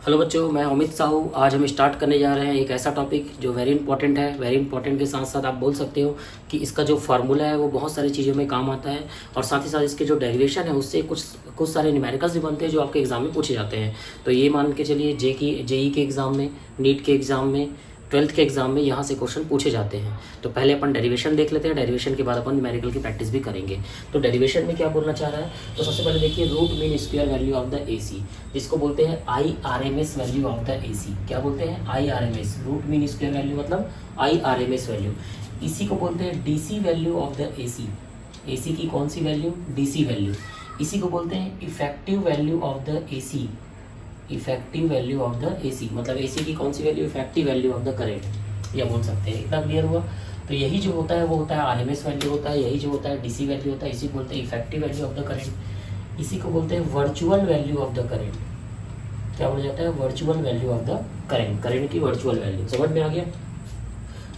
Hello बच्चों, मैं अमित साहू। आज हम स्टार्ट करने जा रहे हैं एक ऐसा टॉपिक जो वेरी इंपॉर्टेंट है। वेरी इंपॉर्टेंट के साथ साथ आप बोल सकते हो कि इसका जो फार्मूला है वो बहुत सारी चीज़ों में काम आता है, और साथ ही साथ इसके जो डेरिवेशन है उससे कुछ सारे न्यूमेरिकल्स भी बनते हैं जो आपके एग्जाम में पूछे जाते हैं। तो ये मान के चलिए जेई के एग्ज़ाम में, नीट के एग्ज़ाम में, 12th के एग्जाम में यहाँ से क्वेश्चन पूछे जाते हैं। तो पहले अपन डेरिवेशन देख लेते हैं, डेरिवेशन के बाद अपन न्यूमेरिकल की प्रैक्टिस भी करेंगे। तो डेरिवेशन में क्या बोलना चाह रहा है, तो सबसे पहले देखिए root mean square value of the AC, जिसको बोलते हैं IRMS value of the AC. क्या बोलते हैं? IRMS, root mean square value मतलब IRMS वैल्यू। इसी को बोलते हैं DC value of the AC. AC की कौन सी वैल्यू? DC value. इसी को बोलते हैं effective value of the AC. Effective value of the AC मतलब एसी की कौन सी value? Effective value of the current, या बोल सकते हैं। इतना क्लियर हुआ? तो यही जो होता है वो होता है आरएमएस वैल्यू होता है, यही जो होता है डीसी वैल्यू होता है। इसी को बोलते हैं effective value of the current. इसी को बोलते हैं virtual value of the current. क्या बोला जाता है? Virtual value of the current, current की वर्चुअल वैल्यू। समझ में आ गया?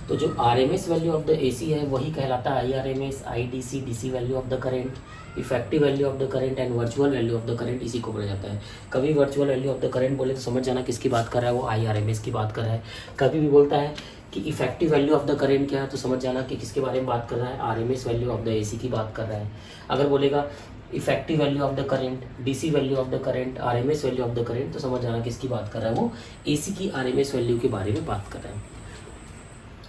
तो जो RMS value of the AC है वही कहलाता है IRMS, IDC, DC value of the current, effective value of the current and virtual value of the current. इसी को बोला जाता है। कभी virtual value of the current बोले तो समझ जाना किसकी बात कर रहा है, वो IRMS की बात कर रहा है। कभी भी बोलता है कि effective value of the current क्या है, तो समझ जाना कि किसके बारे में बात कर रहा है, RMS value of the AC की बात कर रहा है। अगर बोलेगा effective value of the current, DC value of the current, RMS value of the current, तो समझ जाना किसकी बात कर रहा है, वो एसी की RMS वैल्यू के बारे में बात कर रहा है।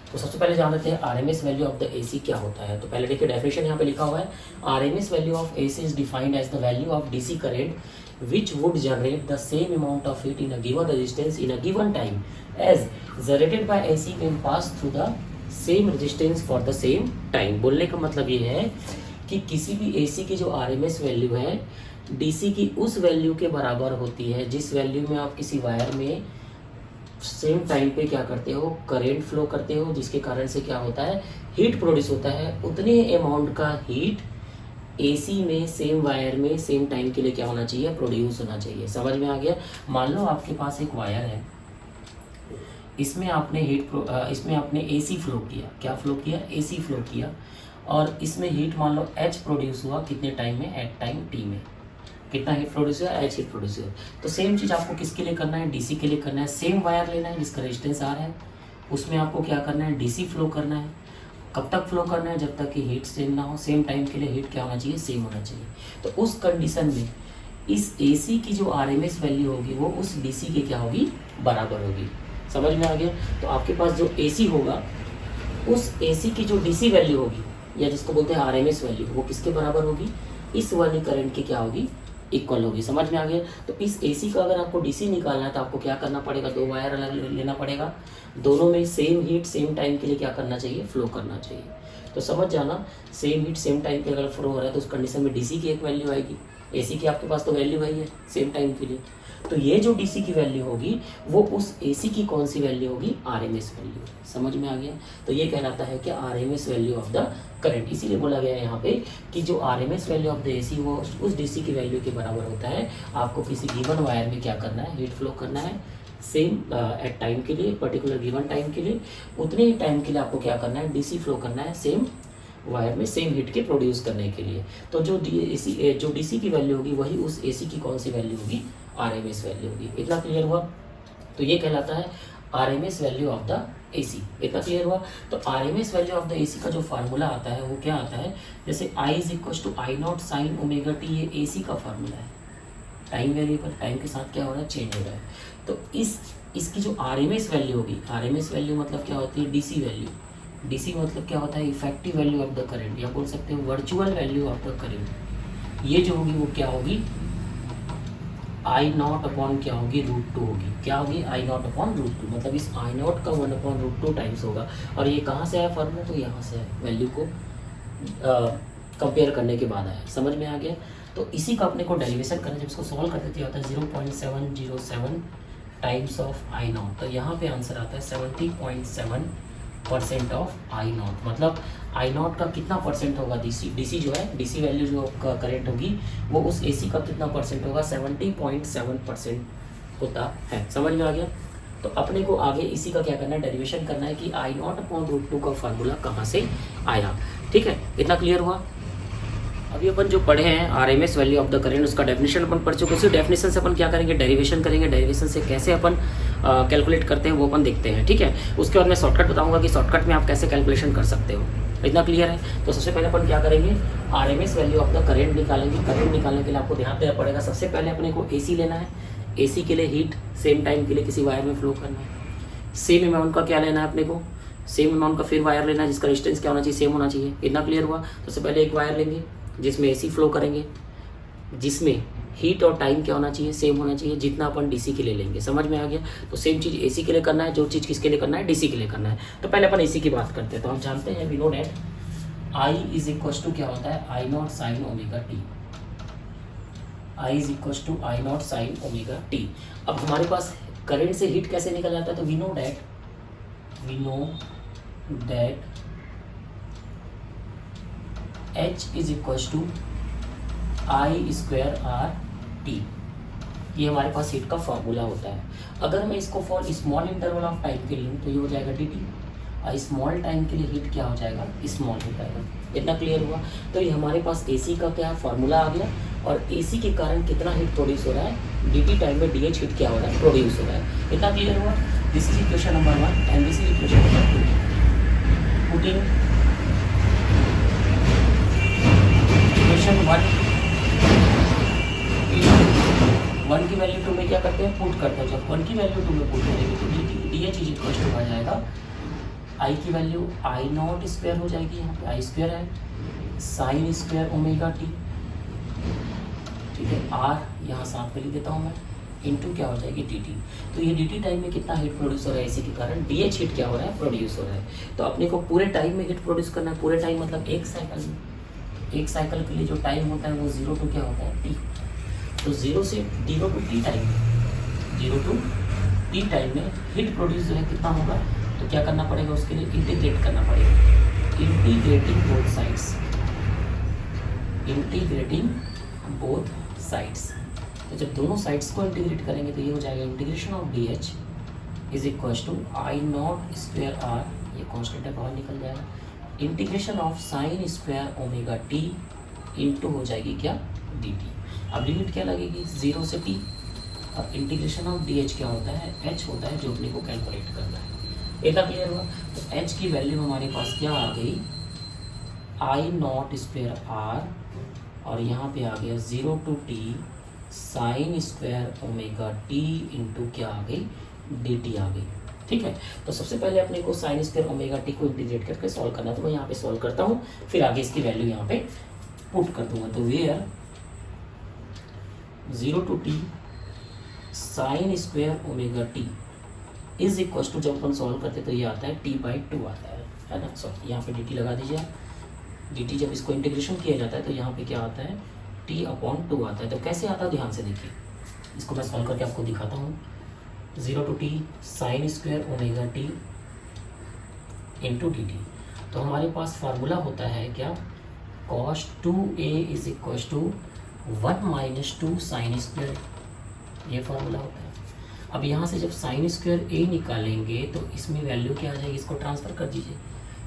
तो सबसे पहले जान लेते हैं RMS value of the AC क्या होता है। तो पहले देखिए डेफिनेशन यहाँ पे लिखा हुआ है, RMS value of AC is defined as the value of DC current which would generate the same amount of heat in a given resistance in a given time as generated by AC when passed through the same resistance for the same time। बोलने का मतलब ये है कि किसी भी AC की जो RMS वैल्यू है DC की उस वैल्यू के बराबर होती है जिस वैल्यू में आप किसी वायर में सेम टाइम पे क्या करते हो, करंट फ्लो करते हो, जिसके कारण से क्या होता है, हीट प्रोड्यूस होता है। उतने अमाउंट का हीट एसी में सेम वायर में सेम टाइम के लिए क्या होना चाहिए, प्रोड्यूस होना चाहिए। समझ में आ गया? मान लो आपके पास एक वायर है, इसमें आपने इसमें आपने एसी फ्लो किया। क्या फ्लो किया? एसी फ्लो किया। और इसमें हीट मान लो H प्रोड्यूस हुआ कितने टाइम में? एट टाइम T में। कितना हीट प्रोड्यूस हुआ? H हीट प्रोड्यूस हुआ। तो सेम चीज़ आपको किसके लिए करना है? डीसी के लिए करना है। सेम वायर लेना है जिसका रेजिस्टेंस R है, उसमें आपको क्या करना है? डीसी फ्लो करना है। कब तक फ्लो करना है? जब तक कि हीट सेम ना हो। सेम टाइम के लिए हीट क्या होना चाहिए? सेम होना चाहिए। तो उस कंडीशन में इस एसी की जो आरएमएस वैल्यू होगी वो उस डीसी के क्या होगी? बराबर होगी। समझ में आ गया? तो आपके पास जो एसी होगा उस एसी की जो डीसी वैल्यू होगी, या जिसको बोलते हैं आरएमएस वैल्यू, वो किसके बराबर होगी? इस वाली करंट की क्या होगी? इक्वल होगी। समझ में आ गया? तो इस एसी का अगर आपको डीसी निकालना है तो आपको क्या करना पड़ेगा? दो वायर अलग लेना पड़ेगा, दोनों में सेम हीट सेम टाइम के लिए क्या करना चाहिए? फ्लो करना चाहिए। तो समझ जाना, सेम हीट सेम टाइम के लिए अगर फ्लो हो रहा है तो उस कंडीशन में डीसी की एक वैल्यू आएगी, एसी की आपके पास तो वैल्यू है ही है सेम टाइम के लिए। तो ये जो डीसी की वैल्यू होगी वो उस एसी की कौन सी वैल्यू होगी? RMS value. समझ में आ गया? तो ये कहलाता है कि RMS value of the current. इसीलिए बोला गया है यहाँ पे कि जो RMS value of the AC वो उस डीसी की वैल्यू के बराबर होता है। आपको किसी गिवन वायर में क्या करना है? हीट फ्लो करना है सेम एट टाइम के लिए, पर्टिकुलर गिवन टाइम के लिए। उतने ही टाइम के लिए आपको क्या करना है? डीसी फ्लो करना है सेम वायर में सेम हीट के प्रोड्यूस करने के लिए। तो जो डीसी की वैल्यू होगी वही उस एसी की कौन सी वैल्यू होगी? आरएमएस वैल्यू होगी। इतना क्लियर हुआ? तो ये कहलाता है RMS value of the AC. इतना क्लियर हुआ? तो RMS value of the AC का जो फार्मूला आता है वो क्या आता है? जैसे I = I0 sin omega T, ये एसी का फार्मूला है। टाइम वेरिएबल, टाइम के साथ क्या हो रहा है? चेंज हो रहा है। तो इसकी जो आरएमएस वैल्यू होगी, आरएमएस वैल्यू मतलब क्या होती है? DC value. डीसी मतलब क्या होता है? Effective value of the current, या बोल सकते हो virtual value of the current. ये जो होगी वो क्या होगी? I0 अपॉन क्या होगी? √2 होगी। क्या होगी? I0 अपॉन √2, मतलब इस I0 का 1 अपॉन √2 टाइम्स होगा। और ये कहाँ से आया फार्मूला? तो यहाँ से आया, वैल्यू को कंपेयर करने के बाद आया। समझ में आ गया? तो इसी का अपने को डेरिवेशन करना, जब इसको सॉल्व करते थे होता है 0.707 टाइम्स ऑफ I0। तो यहाँ पे आंसर आता है 70.7% ऑफ I0। मतलब I0 का कितना परसेंट होगा? डीसी जो है, डीसी वैल्यू जो करंट होगी वो उस एसी का कितना परसेंट होगा? 70.7% होता है। समझ में आ गया? तो अपने को आगे इसी का क्या करना है? डेरिवेशन करना है कि I0 अपॉन √2 का फार्मूला कहाँ से आया। ठीक है? इतना क्लियर हुआ? अभी अपन जो पढ़े हैं RMS value of the current, उसका डेफिनेशन अपन पढ़ चुके हैं। उसी डेफिनेशन से अपन क्या करेंगे, डेरिवेशन करेंगे। डेरिवेशन से कैसे अपन कैलकुलेट करते हैं वो अपन देखते हैं, ठीक है। उसके बाद मैं शॉर्टकट बताऊंगा कि शॉर्टकट में आप कैसे कैलकुलेशन कर सकते हो। इतना क्लियर है। तो सबसे पहले अपन क्या करेंगे, RMS value of the current निकालेंगे। करंट निकालने के लिए आपको ध्यान देना पड़ेगा। सबसे पहले अपने को एसी लेना है। एसी के लिए हीट सेम टाइम के लिए किसी वायर में फ्लो करना है। सेम अमाउंट का क्या लेना है अपने को, सेम अमाउंट का फिर वायर लेना है जिसका डिस्टेंस क्या होना चाहिए, सेम होना चाहिए। इतना क्लियर हुआ। तो सबसे पहले एक वायर लेंगे जिसमें एसी फ्लो करेंगे, जिसमें हीट और टाइम क्या होना चाहिए, सेम होना चाहिए जितना अपन डीसी के लिए लेंगे। समझ में आ गया। तो सेम चीज़ एसी के लिए करना है, जो चीज़ किसके लिए करना है, डीसी के लिए करना है। तो पहले अपन एसी की बात करते हैं। तो हम जानते हैं we know that I is equal to क्या होता है, I naught sine omega T. I is equal to I naught sine omega T. अब हमारे पास करंट से हीट कैसे निकल जाता है, तो we know that H is equal to I square R T. ये हमारे पास हीट का फॉर्मूला होता है। अगर मैं इसको for small interval of time के लिए लूँ तो ये हो जाएगा डी टी। और स्मॉल टाइम के लिए हीट क्या हो जाएगा, स्मॉल हो जाएगा। इतना क्लियर हुआ। तो ये हमारे पास एसी का क्या फॉर्मूला आ गया, और एसी के कारण कितना हीट प्रोड्यूस हो रहा है, dt टाइम में डी एच हीट क्या हो रहा है, प्रोड्यूस हो रहा है। इतना क्लियर हुआ। This is equation number 1 and this is equation number 2। Putting equation 1 की वैल्यू 2 में क्या करते हैं, पुट करते हैं। जब 1 की वैल्यू 2 में पुट करेंगे तो D H is equal to आ जाएगा, आई की वैल्यू आई नॉट स्क्वायर हो जाएगी। यहाँ पे आई स्क्वायर है साइन स्क्वायर ओमेगा टी, ठीक है। आर यहाँ साथ में लिख देता हूँ मैं, इनटू क्या हो जाएगी डी टी। तो ये डी टी टाइम में कितना हीट प्रोड्यूस हो रहा है, इसी के कारण डी एच हीट क्या हो रहा है, प्रोड्यूस हो रहा है। तो अपने को पूरे टाइम में हीट प्रोड्यूस करना है। पूरे टाइम मतलब एक साइकिल में, एक साइकिल के लिए जो टाइम होता है वो 0 टू क्या होता है, टी। तो 0 से 0 टू टी टाइम में, 0 टू टी टाइम में हीट प्रोड्यूस जो है कितना होगा, तो क्या करना पड़ेगा, उसके लिए इंटीग्रेट करना पड़ेगा। Integrating both sides, integrating both sides. तो जब दोनों साइड्स को इंटीग्रेट करेंगे तो ये हो जाएगा integration of D H is equal to I naught square R, ये कॉन्स्टेंट है बाहर निकल जाएगा, integration of sine square omega T into हो जाएगी क्या, डी टी। अब लिमिट क्या लगेगी, 0 से टी। और इंटीग्रेशन ऑफ डी एच क्या होता है, एच होता है जो अपने को कैलकुलेट करना है। इतना क्लियर हुआ। तो एच की वैल्यू हमारे पास क्या आ गई, आई नॉट स्क्वायर आर, और यहाँ पे आ गया 0 to T sine square omega T into क्या आ गई, डी टी आ गई। ठीक है। तो सबसे पहले अपने को साइन स्क्वायर ओमेगा टी को इंटीग्रेट करके सॉल्व करना है। तो मैं यहाँ पे सॉल्व करता हूँ, फिर आगे इसकी वैल्यू यहाँ पे पुट कर दूंगा। तो where 0 to T sine square omega T is equal to, जब अपन सॉल्व करते तो ये आता है t/2 आता है ना। सॉरी यहाँ पे dt लगा दीजिए। dt जब इसको इंटीग्रेशन किया जाता है तो यहाँ पे क्या आता है, t/2 आता है। तो कैसे आता है, ध्यान से देखिए। इसको मैं सॉल्व करके आपको दिखाता हूँ। 0 to T sine square omega T into D T. तो हमारे पास फार्मूला होता है क्या, cos 2a is equal to 1 minus 2 sine square, ये फार्मूला होता है। अब यहाँ से जब साइन स्क्वायर ए निकालेंगे तो इसमें वैल्यू क्या आ जाएगी, इसको ट्रांसफर कर दीजिए।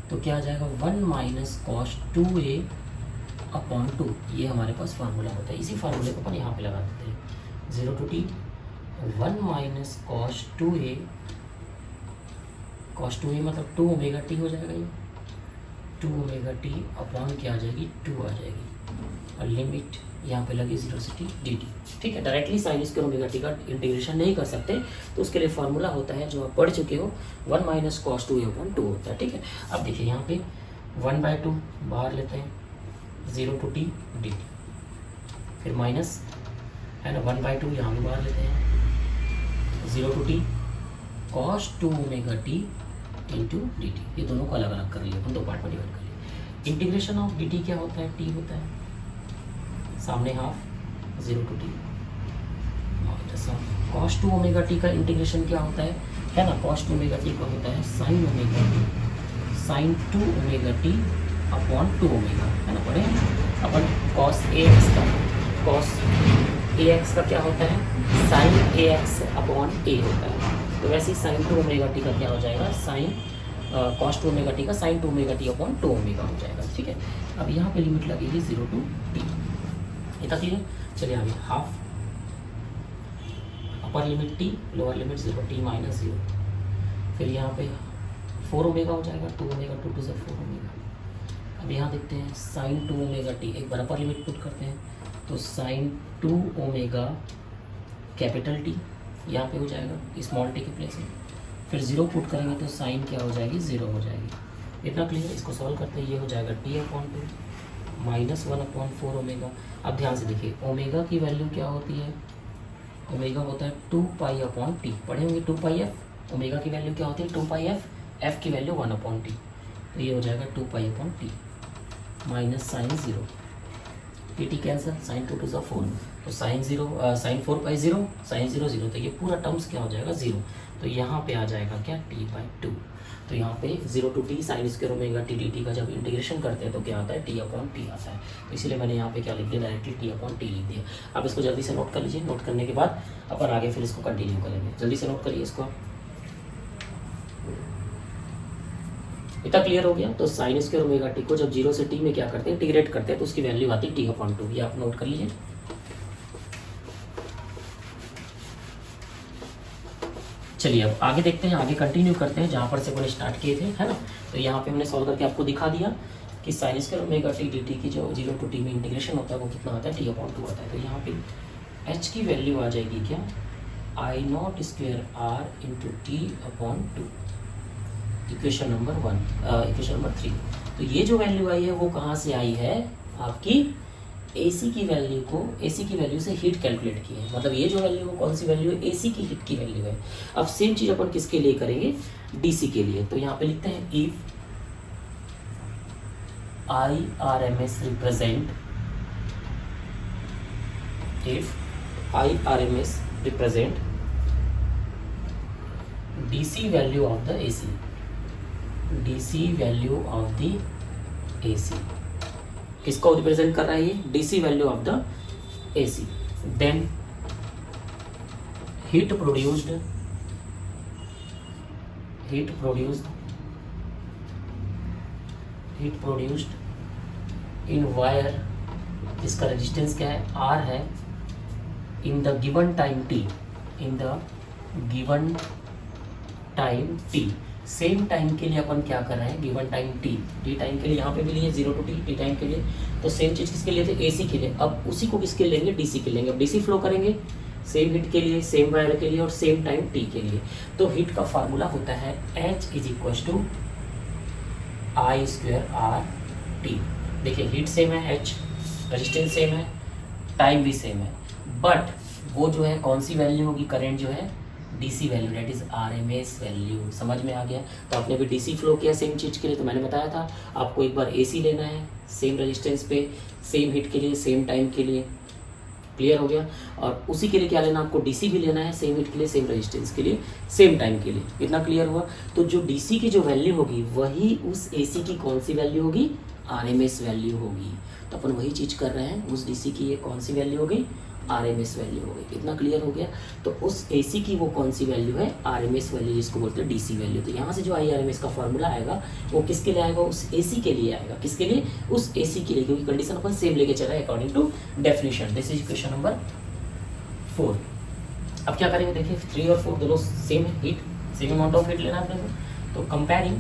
तो क्या आ जाएगा, 1 माइनस कॉस 2a अपॉन 2, ये हमारे पास फार्मूला होता है। इसी फार्मूले को अपन यहाँ पे लगा देते हैं। 0 to T 1 minus cos 2a, cos 2a मतलब 2 ओमेगा टी हो जाएगा, ये 2 ओमेगा टी अपॉन क्या आ जाएगी, 2 आ जाएगी। और लिमिट यहाँ पे लगी 0 से टी डी टी। ठीक है। Directly sign square omega T का इंटीग्रेशन नहीं कर सकते, तो उसके लिए फार्मूला होता है जो आप पढ़ चुके हो, 1 माइनस कॉस 2a अपॉन 2 होता है। ठीक है। अब देखिए यहाँ पे 1/2 बाहर लेते हैं, 0 टू टी डी टी, फिर माइनस है ना, 1/2 यहाँ भी बाहर लेते हैं, 0 to T cos 2 omega T into D T. ये दोनों को अलग अलग कर लिया अपन, 2 पार्ट में डिवाइड कर लिया। इंटीग्रेशन ऑफ डी टी क्या होता है, टी होता है, सामने half 0 to T. Cos 2 omega T का इंटीग्रेशन क्या होता है ना, कॉस 2 ओमेगा टी का होता है sine omega T, sine 2 omega T upon 2 omega, है ना। पढ़े अपन कॉस ए एक्स का, कॉस ए एक्स का क्या होता है, sine A X upon A होता है। तो वैसे ही साइन 2 ओमेगा टी का क्या हो जाएगा, sine cos two omega T का sine two omega T upon two omega हो जाएगा, ठीक है। अब यहाँ पे लिमिट लगेगी 0 to t, इतना क्लियर। चलिए आगे, half upper limit t, lower limit 0 t minus 0, फिर यहाँ पे 4 ओमेगा हो जाएगा, 2 ओमेगा 2 to 4 ओमेगा। अब यहाँ देखते हैं साइन 2 ओमेगा टी, एक बार अपर लिमिट पुट करते हैं तो साइन 2 ओमेगा कैपिटल टी यहाँ पे हो जाएगा स्मॉल टी के प्लेस में, फिर 0 पुट करेंगे तो साइन क्या हो जाएगी, 0 हो जाएगी। इतना क्लियर। इसको सॉल्व करते हैं, ये हो जाएगा T upon 2 minus 1 upon 4 omega. अब ध्यान से देखिए, ओमेगा की वैल्यू क्या होती है, ओमेगा होता है 2 पाई अपॉन टी, पढ़े होंगे 2 पाई एफ। ओमेगा की वैल्यू क्या होती है, 2 पाई एफ, एफ की वैल्यू 1 अपॉन टी, तो ये हो जाएगा 2 pi upon T minus sine 0, T cancel, sine 2 to 4, तो साइन 0 साइन 4 पाई 0, साइन 0 0, तो ये पूरा टर्म्स क्या हो जाएगा 0, तो यहाँ पे आ जाएगा क्या t बाई 2। तो यहाँ पे 0 to t sign square omega T D T का जब इंटीग्रेशन करते हैं तो क्या आता है, t अपॉन टी आता है। तो इसीलिए मैंने यहाँ पे क्या लिख दिया, डायरेक्टली t अपॉन टी लिख दिया। अब इसको जल्दी से नोट कर लीजिए, नोट करने के बाद अपन आगे फिर इसको कंटिन्यू करेंगे। जल्दी से नोट करिए इसको। इतना क्लियर हो गया। तो साइन स्क्वायर ओमेगा टी को जब 0 से t में क्या करते हैं, इंटीग्रेट करते हैं, तो उसकी वैल्यू आती है t अपॉन 2, ये आप नोट कर लीजिए। चलिए अब आगे देखते हैं, आगे कंटिन्यू करते हैं जहाँ पर से अपन स्टार्ट किए थे, है ना। तो यहाँ पे हमने सॉल्व करके आपको दिखा दिया कि sign square omega T D T की जो 0 to t में इंटीग्रेशन होता है वो कितना आता है, t अपॉन 2 आता है। तो यहाँ पे h की वैल्यू आ जाएगी क्या, I naught square r into T upon 2, equation number 1, equation number 3। तो ये जो वैल्यू आई है वो कहाँ से आई है, आपकी AC की वैल्यू को, AC की वैल्यू से हीट कैलकुलेट की है। मतलब ये जो वैल्यू है वो कौन सी वैल्यू है, AC की हीट की वैल्यू है। अब सेम चीज अपन किसके लिए करेंगे, DC के लिए। तो यहाँ पे लिखते हैं if IRMS represent, if IRMS represent DC value of the AC, DC value of the AC, किसको रिप्रेजेंट कर रहा है ये, DC value of the AC, then heat produced in wire, इसका रेजिस्टेंस क्या है, R है, in the given time T, in the given time T, same time के लिए अपन क्या कर रहे हैं, गिवन टाइम t टाइम के लिए यहाँ पे भी लिए 0 to t टाइम के लिए। तो सेम चीज किसके लिए थे, AC के लिए। अब उसी को किसके लेंगे, DC के लेंगे। अब DC फ्लो करेंगे सेम हीट के लिए, सेम वायर के लिए और सेम टाइम t के लिए। तो हीट का फार्मूला होता है H is equal to I square R T. देखिए हीट सेम है, H रेजिस्टेंस सेम है, टाइम भी सेम है, बट वो जो है कौन सी वैल्यू होगी, करंट जो है DC value, that is RMS value. समझ में आ गया। तो आपने भी DC फ्लो किया सेम चीज के लिए, तो मैंने बताया था आपको एक बार AC लेना है सेम रेजिस्टेंस पे, सेम हीट के लिए, सेम टाइम के लिए। क्लियर हो गया। और उसी के लिए क्या लेना, आपको DC भी लेना है सेम हीट के लिए, सेम रेजिस्टेंस के लिए, सेम टाइम के लिए। इतना क्लियर हुआ। तो जो DC की जो वैल्यू होगी वही उस AC की कौन सी वैल्यू होगी, RMS वैल्यू होगी। तो अपन वही चीज कर रहे हैं, उस DC की ये कौन सी वैल्यू होगी, RMS वैल्यू हो गई। इतना क्लियर हो गया। तो उस AC की वो कौन सी वैल्यू है, RMS वैल्यू, जिसको बोलते हैं DC वैल्यू। तो यहाँ से जो IRMS का फॉर्मूला आएगा वो किसके लिए आएगा, उस AC के लिए आएगा। किसके लिए, उस AC के लिए, क्योंकि कंडीशन अपन सेम लेके चल रहे हैं according to definition. This is equation number 4। अब क्या करेंगे, देखिए 3 और 4 दोनों सेम है, heat same amount of heat लेना है अपने को। तो कंपेयरिंग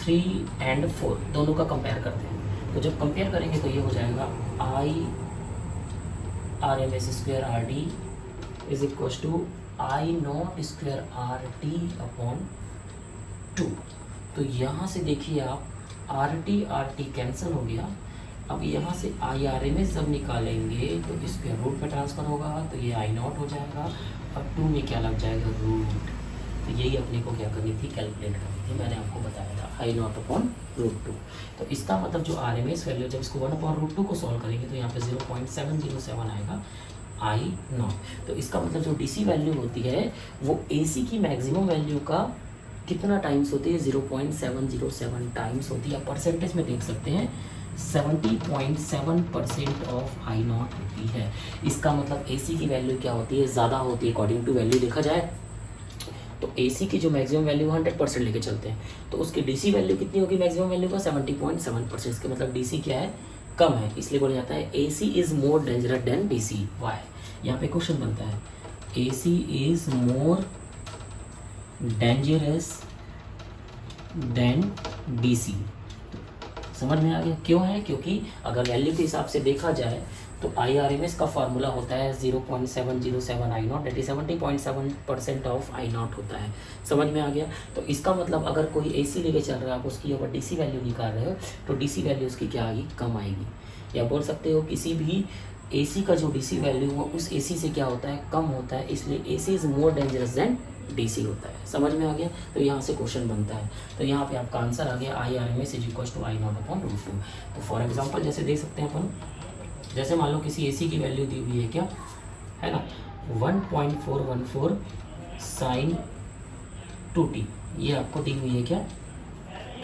3 and 4 दोनों का कंपेयर करते हैं। तो जब कंपेयर करेंगे तो ये हो जाएगा I RMS square RD is equal to I naught square RT upon 2। तो यहाँ से देखिए आप RT कैंसिल हो गया। अब यहाँ से IRMS जब निकालेंगे तो स्क्वायर रूट में ट्रांसफर होगा, तो ये आई नॉट हो जाएगा और 2 में क्या लग जाएगा, रूट। तो यही अपने को क्या करनी थी, कैलकुलेट करनी थी। मैंने आपको बताया था आई नॉट अपॉन रूट 2। तो इसका मतलब जो RMS वैल्यू, जब इसको 1 अपॉन रूट 2 को सॉल्व करेंगे तो यहाँ पे 0.707 आएगा आई नॉट। तो इसका मतलब जो DC वैल्यू होती है वो AC की मैक्सिमम वैल्यू का कितना टाइम्स होती है, 0.707 टाइम्स होती है। आप परसेंटेज में देख सकते हैं 70.7% ऑफ आई नॉट होती है। इसका मतलब AC की वैल्यू क्या होती है, ज़्यादा होती है अकॉर्डिंग टू वैल्यू देखा जाए तो AC की जो मैक्सिमम वैल्यू 100% लेके चलते हैं, तो उसकी DC वैल्यू कितनी होगी मैक्सिमम वैल्यू का 70.7%। इसका मतलब DC क्या है, कम है, इसलिए बोला जाता है AC is more dangerous than DC। Why, यहाँ पे क्वेश्चन बनता है AC is more dangerous than DC। समझ में आ गया क्यों है, क्योंकि अगर वैल्यू के हिसाब से देखा जाए तो IRMS का फार्मूला होता है 0.707 I naught, that is 70.7% of I naught होता है। समझ में आ गया। तो इसका मतलब अगर कोई AC लेके चल रहा है, आप उसकी अगर DC वैल्यू निकाल रहे हो तो DC वैल्यू उसकी क्या आएगी, कम आएगी। या बोल सकते हो किसी भी AC का जो DC वैल्यू हो उस AC से क्या होता है, कम होता है, इसलिए AC is more dangerous than DC होता है। समझ में आ गया। तो यहाँ से क्वेश्चन बनता है, तो यहाँ पे आपका आंसर आ गया IRMS is equal to I naught upon root 2। तो फॉर एग्जाम्पल जैसे देख सकते हैं अपन, जैसे मान लो किसी AC की वैल्यू दी हुई है क्या, है ना, 1.414 साइन 2t, ये आपको दी हुई है क्या,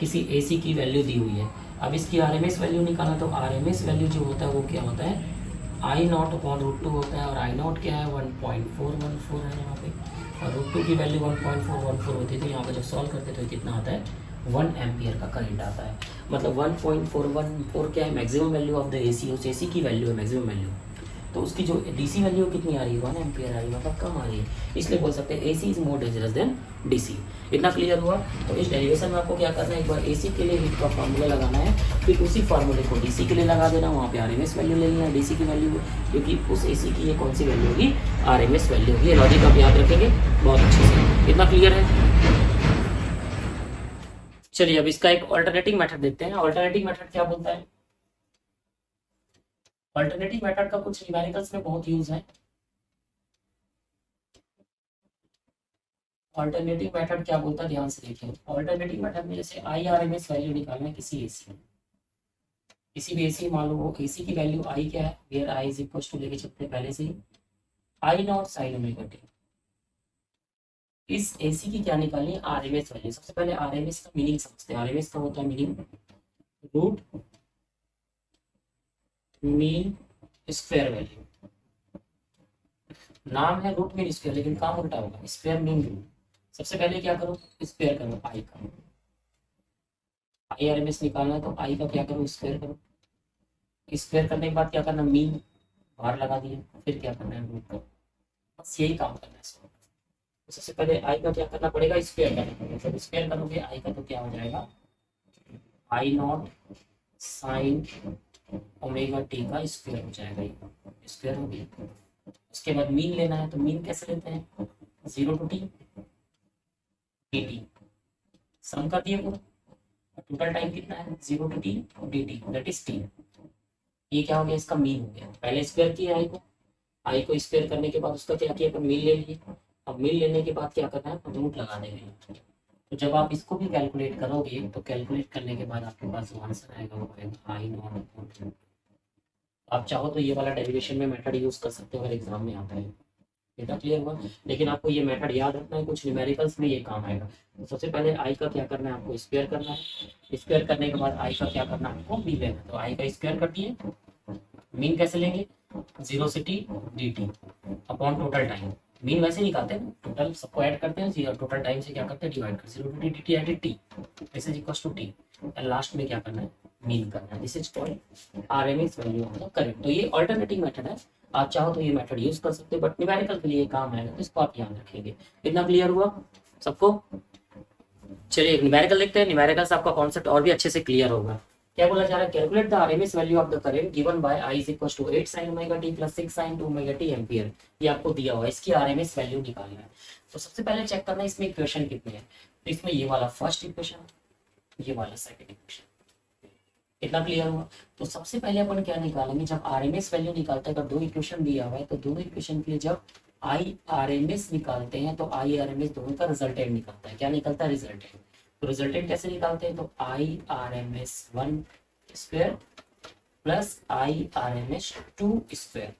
किसी AC की वैल्यू दी हुई है। अब इसकी RMS वैल्यू निकालना, तो RMS वैल्यू जो होता है वो क्या होता है, आई नॉट अपॉन रूट 2 होता है, और आई नॉट क्या है 1.414 है यहाँ पे, और रूट 2 की वैल्यू 1.414 होती है। तो यहाँ पर जब सॉल्व करते तो कितना आता है, 1 एम्पियर का करंट आता है। मतलब 1.414 क्या है, maximum value of the AC, उस AC की वैल्यू है मैक्सिमम वैल्यू, तो उसकी जो DC वैल्यू कितनी आ रही है, 1 एम्पियर आ रही है, मतलब कम आ रही है, इसलिए बोल सकते हैं AC is more dangerous than DC। इतना क्लियर हुआ। तो इस डेरिवेशन में आपको क्या करना है, एक बार AC के लिए हीट का फार्मूला लगाना है, फिर उसी फार्मूले को DC के लिए लगा देना, वहाँ पे RMS वैल्यू ले लेना है DC की वैल्यू, क्योंकि उस AC की ये कौन सी वैल्यू होगी, RMS वैल्यू होगी। लॉजिक आप याद रखेंगे बहुत अच्छे से। इतना क्लियर है। चलिए अब इसका एक ऑल्टरनेटिव मेथड देखते हैं। ऑल्टरनेटिव मेथड क्या बोलता है, अल्टरनेटिव मेथड का कुछ न्यूमेरिकल्स में बहुत यूज है। अल्टरनेटिव मेथड क्या बोलता है, ध्यान से देखिए। अल्टरनेटिव मेथड में जैसे IRMS वैल्यू निकालना है किसी AC, किसी भी AC, मान लो वो AC की वैल्यू I क्या है, where I is equal to लेके चलते हैं पहले से ही I naught sine omega T. इस AC की क्या निकालनी है, RMS वैल्यू। सबसे पहले RMS का मीनिंग समझते हैं। RMS का होता है meaning root mean square value. नाम है रूट मीन स्क्वायर, लेकिन काम उल्टा होगा, स्क्वायर मीन रूट। सबसे पहले क्या करो, स्क्वायर करो आई का, IRMS निकालना है तो आई का क्या करो, स्क्वायर करो। स्क्वायर करने के बाद क्या करना, मीन बाहर लगा दिया, फिर क्या करना है, रूट करो। बस यही काम करना है इसको। तो सबसे पहले आई का क्या करना पड़ेगा, स्क्वायर करना पड़ेगा। जब स्क्वायर करोगे आई का तो क्या हो जाएगा, आई नॉट साइन ओमेगा टी का स्क्वायर हो जाएगा, स्क्वायर हो गया। उसके बाद मीन लेना है, तो मीन कैसे लेते हैं, 0 to t dt, सम कर दिए पूरा, टोटल टाइम कितना है 0 to t dt, that is t। ये क्या हो गया, इसका मीन हो गया। पहले स्क्वायर किया आई को स्क्वायर करने के बाद उसका क्या किया, अपन मीन ले लिए। अब मीन लेने के बाद क्या करना है, रूट लगा देंगे। तो जब आप इसको भी कैलकुलेट करोगे तो कैलकुलेट करने के बाद आपके पास जो आंसर आएगा वो आएगा आई नॉट। आप चाहो तो ये वाला डेरिवेशन में मेथड यूज कर सकते हो अगर एग्जाम में आता है। बेटा क्लियर हुआ। लेकिन आपको ये मेथड याद रखना है, कुछ न्यूमेरिकल्स में ये काम आएगा। तो सबसे पहले आई का क्या करना है, आपको स्क्वायर करना है। स्क्वायर करने के बाद आई का क्या करना है, आपको मीन लेना है। तो आई का स्क्वायर कर दिए, मीन कैसे लेंगे, 0 से t dt upon total time. Mean वैसे निकालते हैं, टोटल सबको ऐड करते हैं, टोटल टाइम से क्या करते हैं, डिवाइड करते हैं। 0 to t dt at t, this is equals to t, and last में क्या करना है, मीन करना है। This is called RMS value of the current. तो ये अल्टरनेटिव मेथड है, आप चाहो तो ये मेथड यूज कर सकते हो, बट न्यूमेरिकल के लिए काम आएगा, तो इसको आप याद रखेंगे। इतना क्लियर हुआ सबको। चलिए एक न्यूमेरिकल देखते हैं। न्यूमेरिकल से आपका कॉन्सेप्ट और भी अच्छे से क्लियर होगा। क्या बोला जा रहा है, calculate the RMS value of the current given by I is equal to 8 sin omega t plus 6 sin 2 omega t ampere. ये आपको दिया हुआ है, इसकी RMS वैल्यू निकालना है। तो सबसे पहले चेक करना है इसमें इक्वेशन कितने हैं। तो इसमें ये वाला फर्स्ट इक्वेशन, ये वाला सेकंड इक्वेशन। कितना क्लियर हुआ। तो सबसे पहले अपन क्या निकालेंगे, जब RMS वैल्यू निकालते हैं, अगर दो इक्वेशन दिया हुआ है तो दोनों इक्वेशन के लिए जब IRMS निकालते हैं तो IRMS दोनों का रिजल्टेंट निकलता है। क्या निकलता है, रिजल्टेंट। तो रिजल्टेंट कैसे निकालते हैं, तो IRMS 1 square plus IRMS 2 square.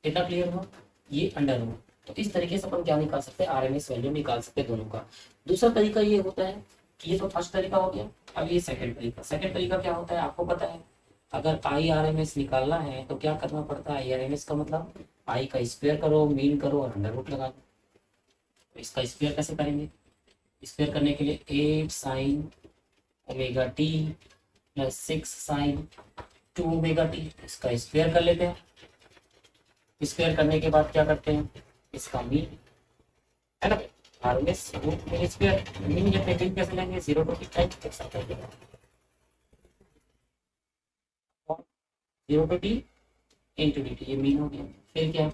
कितना क्लियर हुआ, ये अंडर रूट। तो इस तरीके से अपन क्या निकाल सकते हैं, RMS वैल्यू निकाल सकते हैं दोनों का। दूसरा तरीका ये होता है कि ये तो फर्स्ट तरीका हो गया। अब ये सेकंड तरीका। सेकंड तरीका क्या होता है, आपको पता है अगर आई आर एम एस निकालना है तो क्या करना पड़ता है, आई आर एम एस का मतलब आई का स्क्वायर करो, मीन करो और अंडर रूट लगा दो। तो इसका स्क्वायर कैसे करेंगे, स्क्वायर करने के लिए 8 sine omega T plus 6 sine 2 omega T, इसका स्क्वायर कर लेते हैं। स्क्वायर करने के बाद क्या करते हैं, इसका मीन है ना, R M S root mean square, mean या मीन कैसे लेंगे, 0 टू टी टाइम एक साथ लेंगे, 0 to T into D T, ये मीन हो गया। फिर क्या,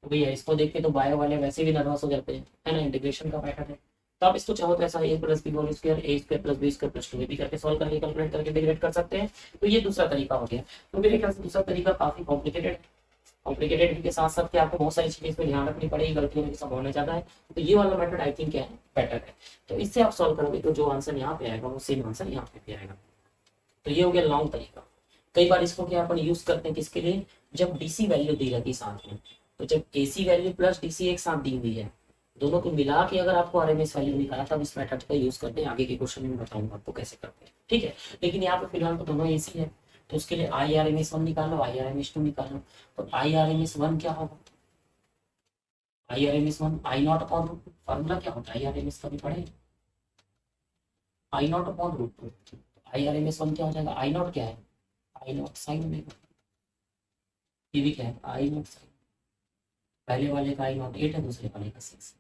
तो भैया इसको देख के तो बायो वाले वैसे भी नर्वस हो जाते हैं, है ना, इंटीग्रेशन का पैटर्न है। तो आप इसको चाहो तो ऐसा A plus B whole square, A square plus B square plus 2 भी करके सॉल्व करके कैलकुलेट करके इंटीग्रेट कर सकते हैं। तो ये दूसरा तरीका हो गया। तो मेरे ख्याल से दूसरा तरीका काफी कॉम्प्लिकेटेड के साथ साथ क्या आपको बहुत सारी चीजें इसमें ध्यान रखनी पड़ेगी, गलतियों की संभावना ज्यादा है। तो ये वाला मेथड आई थिंक क्या है, बेटर है। तो इससे आप सॉल्व करोगे तो जो आंसर यहाँ पे आएगा वो सेम आंसर यहाँ पे भी आएगा। तो ये हो गया लॉन्ग तरीका। कई बार इसको क्या अपन यूज करते हैं किसके लिए, जब डीसी वैल्यू दी रहती है साथ में, तो जब एसी वैल्यू प्लस डीसी एक साथ दी हुई है, दोनों को मिला के अगर आपको आरएमएस वैल्यू निकाला तब इस मेथड का यूज करते हैं। आगे के क्वेश्चन में बताऊंगा आपको कैसे करते हैं, ठीक है। लेकिन यहाँ पे फिलहाल तो दोनों एसी है, तो उसके लिए I R M S one निकालो, I R M S two निकालो। तो I R M S one क्या होगा, I R M S one I naught upon root two, formula क्या होता है आई आर एम एस का भी पढ़े, I naught upon root two. I R M S one क्या हो जाएगा, आई नॉट क्या है, आई नॉट साइन ओमेगा, ये भी क्या है आई नॉट साइन, पहले वाले का आई नॉट 8 है, दूसरे वाले का 6,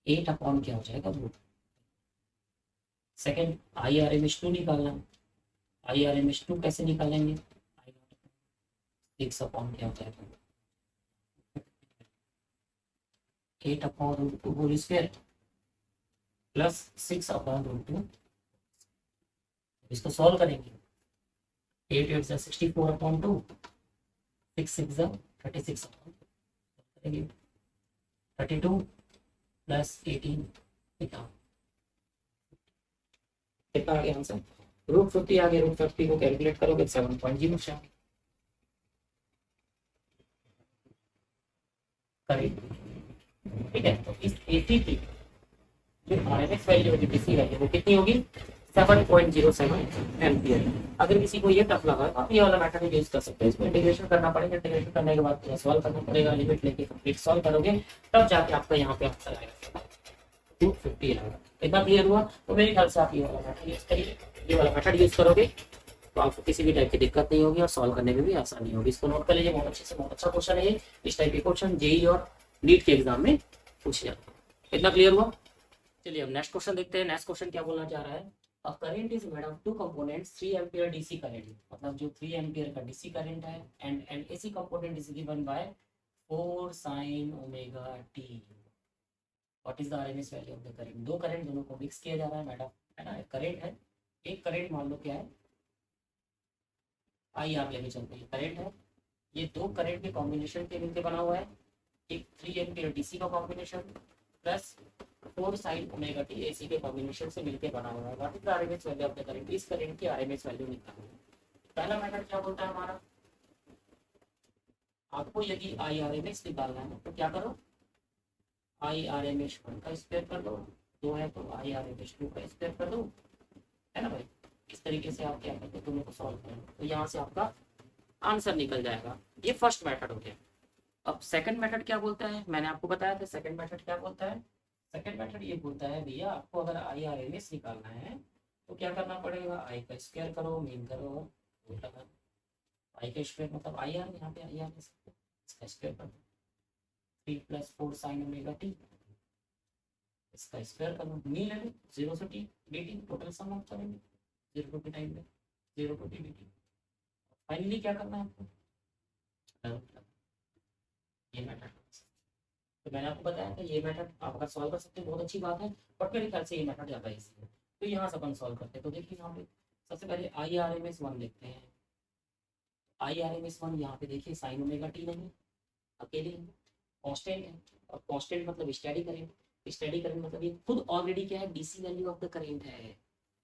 8 अपॉन क्या हो जाएगा root. Second I R M S two निकालना है, I R M S two कैसे निकालेंगे, आई नॉट 6 अपॉन क्या हो जाएगा 8 upon root two whole square plus 6 upon root two. इसको सॉल्व करेंगे, 8 8 64 अपॉन 2, 6 6 36 अपॉन करेंगे 32 प्लस 18 कितना कितना आ गया आंसर, रूट 50 आ गया। रूट 50 को कैलकुलेट करोगे 7.07 करेक्ट, ठीक है। तो इस एसी की जो आरएमएस वैल्यू होगी, डीसी वैल्यू, वो कितनी होगी 7.07 एम्पियर। अगर किसी को ये टफ लगा तो आप ये वाला मेथड यूज कर सकते हैं। इसमें इंटीग्रेशन करना पड़ेगा, इंटीग्रेशन करने के बाद सॉल्व करना पड़ेगा, लिमिट लेके कंप्लीट सॉल्व करोगे तब जाके आपका यहाँ पे आंसर आएगा 250 आएगा। इतना क्लियर हुआ। तो मेरे ख्याल से आप ये वाला मेथड यूज करिए, ये वाला मेथड यूज करोगे तो आपको किसी भी टाइप की दिक्कत नहीं होगी और सॉल्व करने में भी आसानी होगी। इसको नोट कर लीजिए, बहुत अच्छे से, बहुत अच्छा क्वेश्चन है ये। इस टाइप के क्वेश्चन जेई और नीट के एग्जाम में पूछे जाते हैं। इतना क्लियर हुआ। चलिए अब नेक्स्ट क्वेश्चन देखते हैं। नेक्स्ट क्वेश्चन क्या बोलना चाह रहा है, a current is made of two components 3 ampere DC current, मतलब जो 3 एम्पीयर का डीसी करंट है and N AC component is given by 4 sin omega T. What is the RMS value of the current. दो current दोनों को mix किया जा रहा है मैडम, है ना, करंट है, एक करंट मान लो क्या है आई आर लेके चलते हैं, करंट है, ये दो करंट के कॉम्बिनेशन के मिलकर बना हुआ है, एक 3 एम्पीयर डीसी का combination plus 4 sin omega T AC के कॉम्बिनेशन से मिलकर बना हुआ है। What is the RMS value of the current, इस करंट की आरएमएस वैल्यू निकालना है। पहला मेथड क्या बोलता है हमारा, आपको यदि आई आरएमएस निकालना है तो क्या करो, आई आरएमएस वन का स्क्वायर कर दो, दो है तो आई आरएमएस टू का स्क्वायर कर दो, है ना भाई। इस तरीके से आप क्या करते हो, दोनों को सॉल्व करो तो यहाँ से आपका आंसर निकल जाएगा। ये फर्स्ट मेथड हो गया। अब सेकंड मेथड क्या बोलता है, मैंने आपको बताया था सेकंड मेथड क्या बोलता है। सेकंड मेथड ये बोलता है भैया आपको अगर आई आर एम एस निकालना है तो क्या करना पड़ेगा, आई का स्क्वायर करो, मीन करो, रूट लगा, आई का स्क्वायर मतलब आई आर, यहाँ पे आई आर इसका स्क्वायर कर दो, 3 प्लस 4 साइन ओमेगा टी, इसका स्क्वायर करो, मीन ले लो 0 से T D T, total sum out करेंगे 0 टू टी टाइम में 0 to T D T. Finally क्या करना है आपको, ये मेथड। तो मैंने आपको बताया था ये मेथड आप अगर सॉल्व कर सकते हैं बहुत अच्छी बात है, बट मेरे ख्याल से ये मेथड ज़्यादा ईजी है। तो यहाँ से अपन सॉल्व करते हैं। तो देखिए यहाँ पे सबसे पहले I R M S one देखते हैं। I R M S one यहाँ पे देखिए साइन ओमेगा टी नहीं, अकेले कांस्टेंट है, और कांस्टेंट मतलब स्टडी करेंट, स्टडी करेंट मतलब ये खुद ऑलरेडी क्या है DC value of the current है,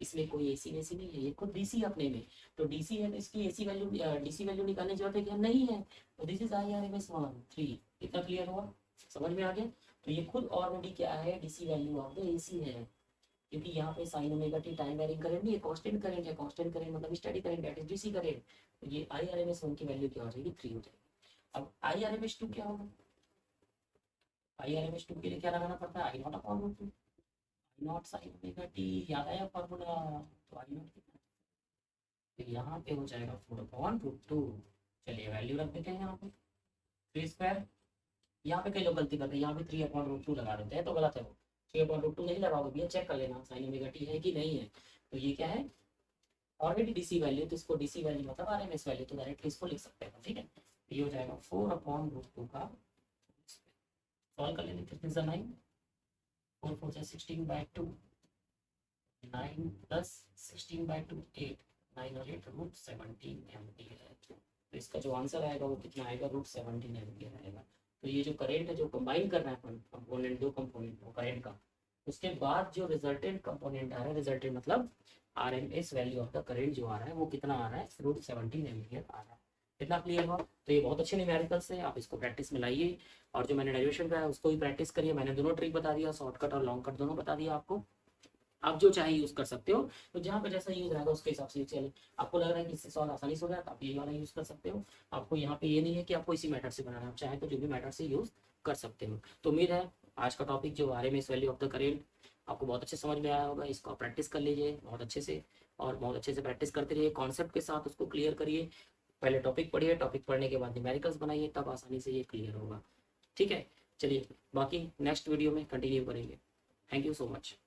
इसमें कोई एसी वैसी नहीं है, ये खुद डीसी अपने में। तो डीसी है तो इसकी एसी वैल्यू डीसी वैल्यू निकालने की जरूरत है क्या, नहीं है। तो this is I R M S one 3। इतना क्लियर हुआ, समझ में आ गया। तो ये खुद ऑलरेडी क्या है DC value of the AC है। क्योंकि यहाँ पे sine omega T time varying current नहीं है, कांस्टेंट करंट है। कांस्टेंट करंट मतलब steady current, that is DC current. तो ये I R M S one की वैल्यू क्या हो जाएगी, 3 हो जाएगी। अब I R M S two क्या होगा, I R M S two के लिए क्या लगाना पड़ता है, I naught upon root two, I naught sine omega T, याद आया फॉर्मूला। तो आई नॉट कितना, तो यहाँ पे हो जाएगा 4/√2। चलिए वैल्यू रख देते हैं यहाँ पे 3 स्क्वायर। यहाँ पे कई लोग गलती करते हैं, यहाँ पे 3/√2 लगा देते हैं, तो गलत है वो। 3/√2 नहीं लगाओगे भैया, चेक कर लेना साइन ओमेगा टी है कि नहीं है। तो ये क्या है, ऑलरेडी डीसी वैल्यू, तो इसको डीसी वैल्यू मतलब आरएमएस वैल्यू, तो डायरेक्टली इसको लिख सकते हैं, ठीक है। तो ये हो जाएगा 4/√2 का, सॉल्व कर लेंगे, कितने से 9, 4 4 से 16/2, 9 प्लस 16/2 8, 9 और 8 √17 एम्पियर है। तो इसका जो आंसर आएगा वो कितना आएगा, √17 एम्पियर आएगा। तो ये जो करंट है, जो कंबाइन करना है कंपोनेंट, दो कंपोनेंट को करंट का, उसके बाद जो रिजल्टेंट कंपोनेंट आ रहा है, रिजल्टेंट मतलब RMS value of the current जो आ रहा है वो कितना आ रहा है, √17 एम्पियर आ रहा है। इतना क्लियर हुआ। तो ये बहुत अच्छे न्यूमेरिकल्स है, आप इसको प्रैक्टिस में लाइए। और जो मैंने डेरिवेशन का है उसको भी प्रैक्टिस करिए। मैंने दोनों ट्रिक बता दिया, शॉर्टकट और लॉन्ग कट दोनों बता दिया आपको। आप जो चाहे यूज कर सकते हो, तो जहाँ पे जैसा यूज रहेगा उसके हिसाब से चले। आपको लग रहा है कि इससे सॉल्व आसानी से हो गया, तो आप ये वाला यूज कर सकते हो। आपको यहाँ पे ये नहीं है कि आपको इसी मैथड से बनाना है, आप चाहे तो जो भी मैथड से यूज कर सकते हो। तो उम्मीद है आज का टॉपिक जो RMS value of the current आपको बहुत अच्छे समझ में आया होगा। इसको आप प्रैक्टिस कर लीजिए बहुत अच्छे से, और बहुत अच्छे से प्रैक्टिस करते रहिए, कॉन्सेप्ट के साथ उसको क्लियर करिए। पहले टॉपिक पढ़िए, टॉपिक पढ़ने के बाद न्यूमेरिकल्स बनाइए, तब आसानी से ये क्लियर होगा, ठीक है। चलिए बाकी नेक्स्ट वीडियो में कंटिन्यू करेंगे। Thank you so much.